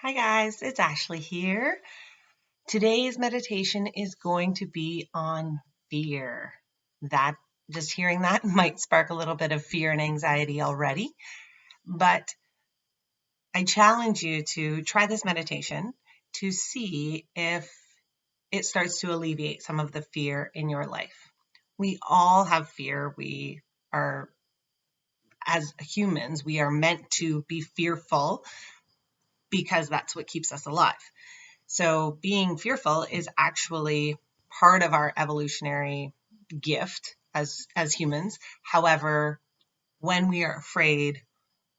Hi guys, it's Ashley here. Today's meditation is going to be on fear. That just hearing that might spark a little bit of fear and anxiety already, but I challenge you to try this meditation to see if it starts to alleviate some of the fear in your life. We all have fear. We are, as humans, we are meant to be fearful because that's what keeps us alive. So being fearful is actually part of our evolutionary gift as humans. However, when we are afraid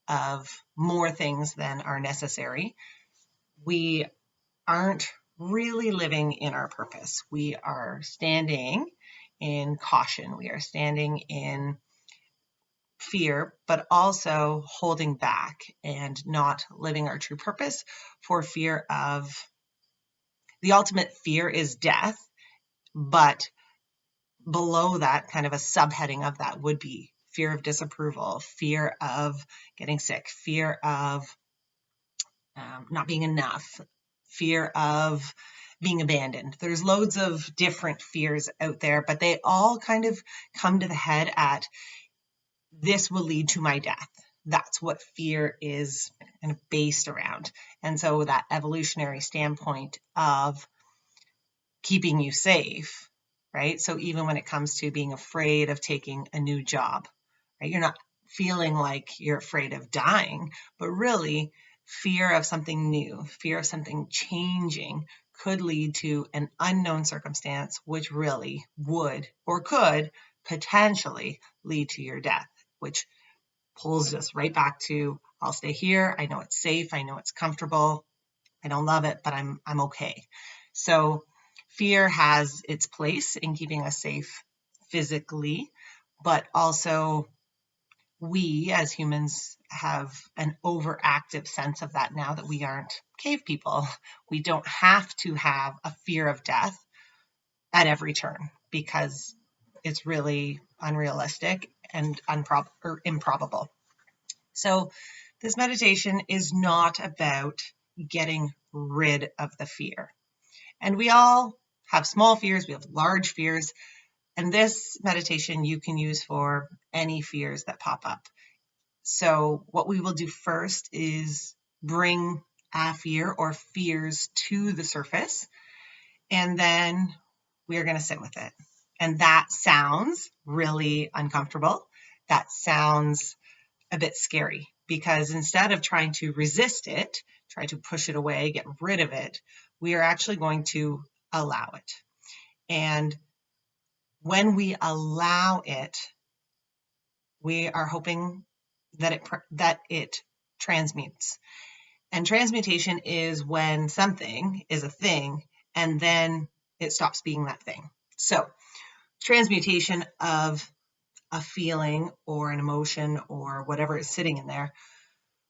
of more things than are necessary, we aren't really living in our purpose. We are standing in caution. We are standing in fear, but also holding back and not living our true purpose for fear of the ultimate fear is death. But below that, kind of a subheading of that would be fear of disapproval, fear of getting sick, fear of not being enough, fear of being abandoned. There's loads of different fears out there, but they all kind of come to the head at this will lead to my death. That's what fear is kind of based around. And so that evolutionary standpoint of keeping you safe, right? So even when it comes to being afraid of taking a new job, right? You're not feeling like you're afraid of dying, but really fear of something new, fear of something changing could lead to an unknown circumstance, which really would or could potentially lead to your death, which pulls us right back to I'll stay here. I know it's safe. I know it's comfortable. I don't love it, but I'm okay. So fear has its place in keeping us safe physically, but also we as humans have an overactive sense of that now that we aren't cave people. We don't have to have a fear of death at every turn because it's really unrealistic and improbable. So this meditation is not about getting rid of the fear. And we all have small fears, we have large fears, and this meditation you can use for any fears that pop up. So what we will do first is bring a fear or fears to the surface, and then we are going to sit with it. And that sounds really uncomfortable. That sounds a bit scary because instead of trying to resist it, try to push it away, get rid of it, we are actually going to allow it. And when we allow it, we are hoping that it transmutes. And transmutation is when something is a thing and then it stops being that thing. So transmutation of a feeling or an emotion or whatever is sitting in there,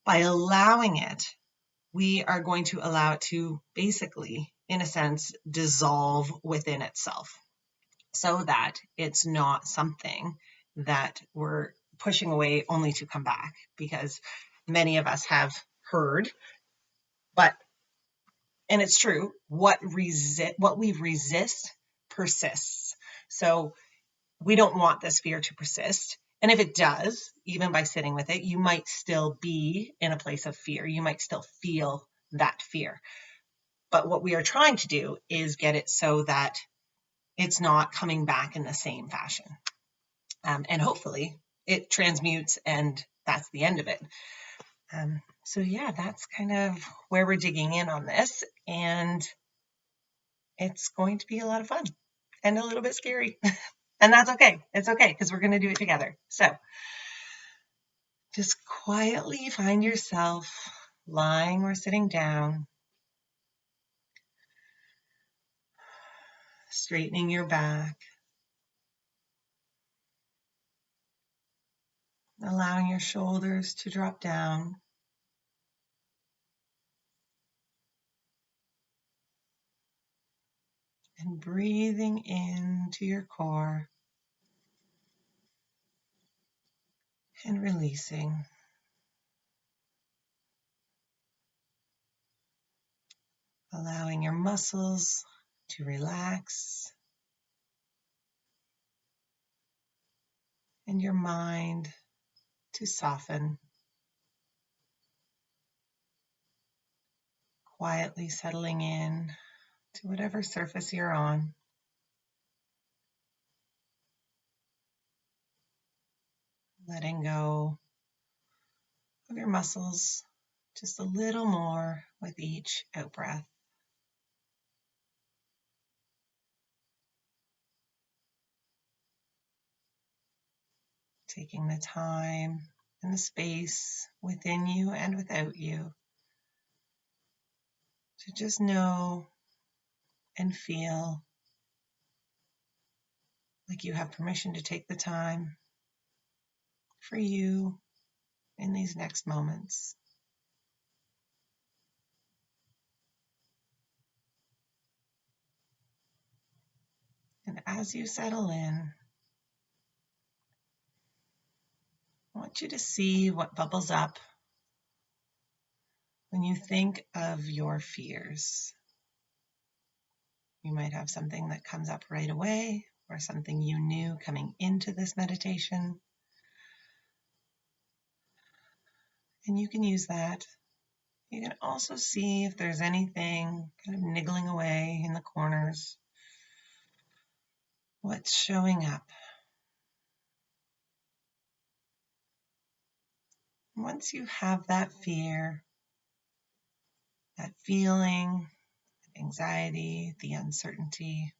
by allowing it, we are going to allow it to basically, in a sense, dissolve within itself so that it's not something that we're pushing away only to come back, because many of us have heard, but, and it's true, what we resist persists. So we don't want this fear to persist. And if it does, even by sitting with it, you might still be in a place of fear. You might still feel that fear. But what we are trying to do is get it so that it's not coming back in the same fashion. And hopefully it transmutes and that's the end of it. So yeah, that's kind of where we're digging in on this. And it's going to be a lot of fun and a little bit scary. And that's okay. It's okay because we're going to do it together. So just quietly find yourself lying or sitting down, straightening your back, allowing your shoulders to drop down, and breathing into your core and releasing. allowing your muscles to relax and your mind to soften, quietly settling in to whatever surface you're on. Letting go of your muscles just a little more with each out breath. Taking the time and the space within you and without you to just know and feel like you have permission to take the time for you in these next moments. And as you settle in, I want you to see what bubbles up when you think of your fears. You might have something that comes up right away or something you knew coming into this meditation. And you can use that. You can also see if there's anything kind of niggling away in the corners. What's showing up? Once you have that fear, that feeling, anxiety, the uncertainty,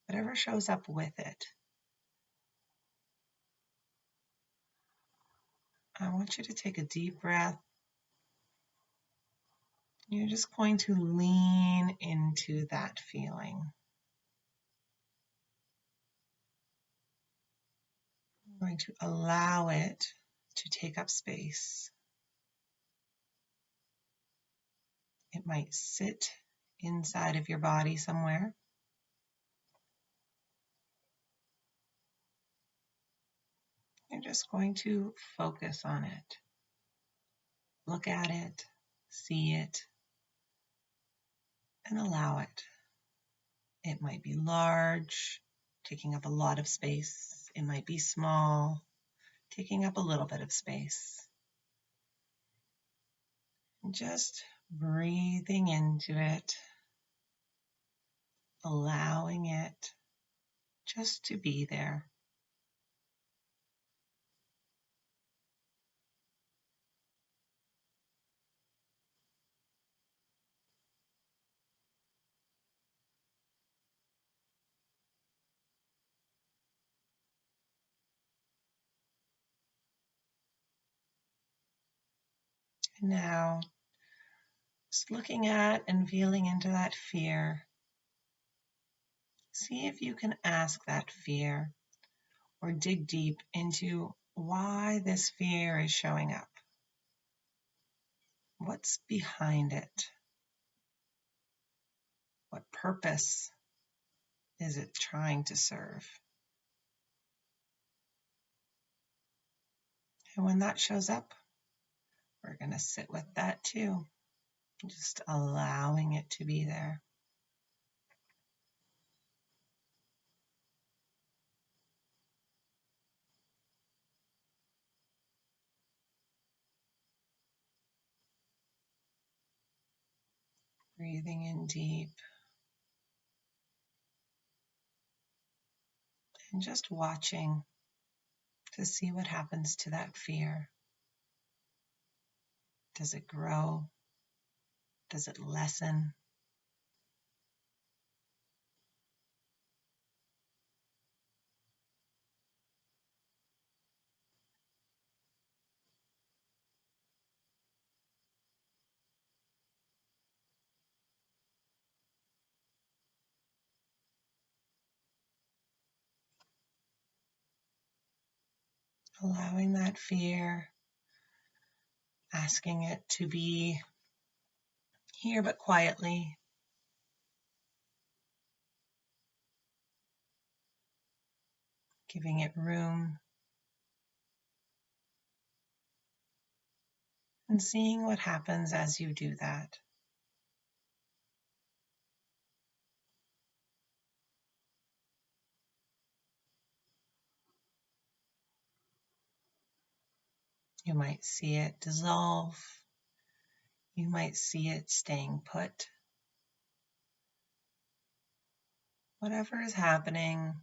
whatever shows up with it, I want you to take a deep breath. You're just going to lean into that feeling. You're going to allow it to take up space. It might sit inside of your body somewhere. You're just going to focus on it. Look at it, see it, and allow it. It might be large, taking up a lot of space. It might be small, taking up a little bit of space. And just breathing into it, allowing it just to be there. And now, just looking at and feeling into that fear, see if you can ask that fear or dig deep into why this fear is showing up. What's behind it? What purpose is it trying to serve? And when that shows up, we're going to sit with that too, just allowing it to be there. Breathing in deep and just watching to see what happens to that fear. Does it grow? Does it lessen? Allowing that fear, asking it to be here but quietly. Giving it room and seeing what happens as you do that. You might see it dissolve. You might see it staying put. Whatever is happening,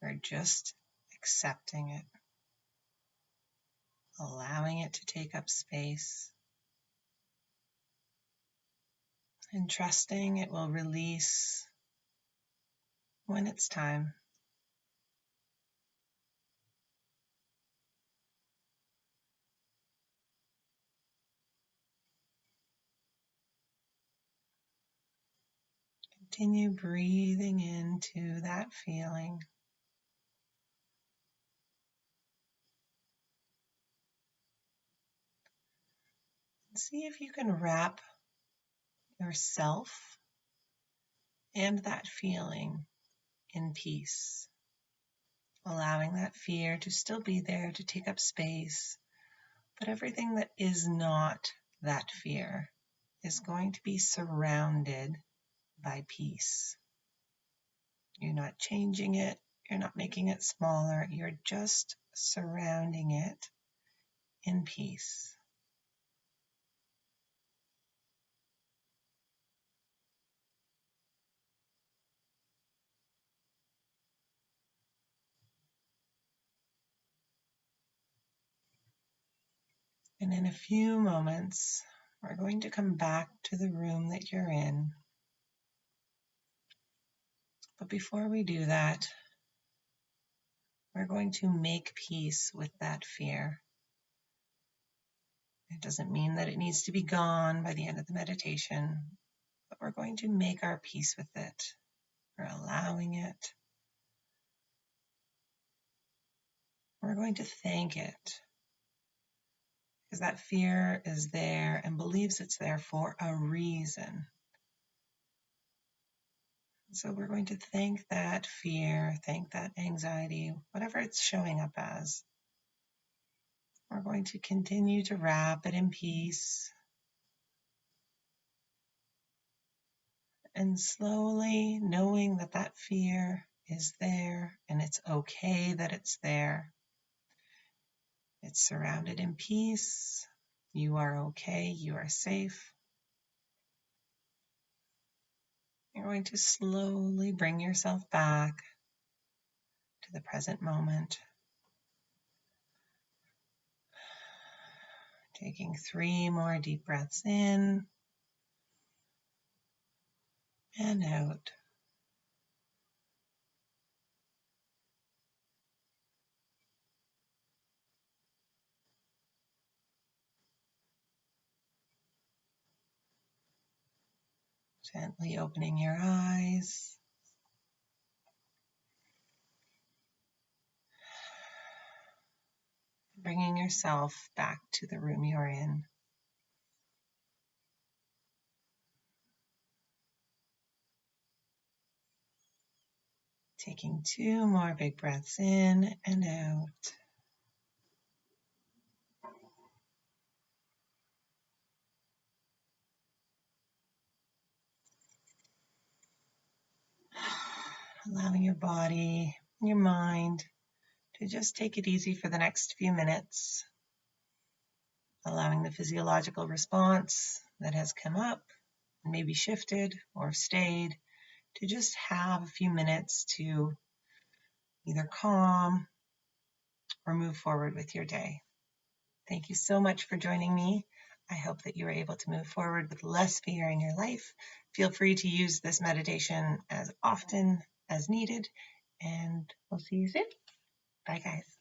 we're just accepting it, allowing it to take up space, and trusting it will release when it's time. Continue breathing into that feeling. See if you can wrap yourself and that feeling in peace, allowing that fear to still be there, to take up space, but everything that is not that fear is going to be surrounded by peace. You're not changing it, you're not making it smaller, you're just surrounding it in peace. And in a few moments, we're going to come back to the room that you're in. But before we do that, we're going to make peace with that fear. It doesn't mean that it needs to be gone by the end of the meditation, but we're going to make our peace with it. We're allowing it. We're going to thank it, because that fear is there and believes it's there for a reason. So we're going to thank that fear, thank that anxiety, whatever it's showing up as. We're going to continue to wrap it in peace. And slowly knowing that that fear is there and it's okay that it's there. It's surrounded in peace. You are okay. You are safe. You're going to slowly bring yourself back to the present moment. Taking 3 more deep breaths in and out. Gently opening your eyes. Bringing yourself back to the room you're in. Taking 2 more big breaths in and out. Allowing your body, your mind to just take it easy for the next few minutes. Allowing the physiological response that has come up, and maybe shifted or stayed, to just have a few minutes to either calm or move forward with your day. Thank you so much for joining me. I hope that you are able to move forward with less fear in your life. Feel free to use this meditation as often as needed, and we'll see you soon. Bye, guys.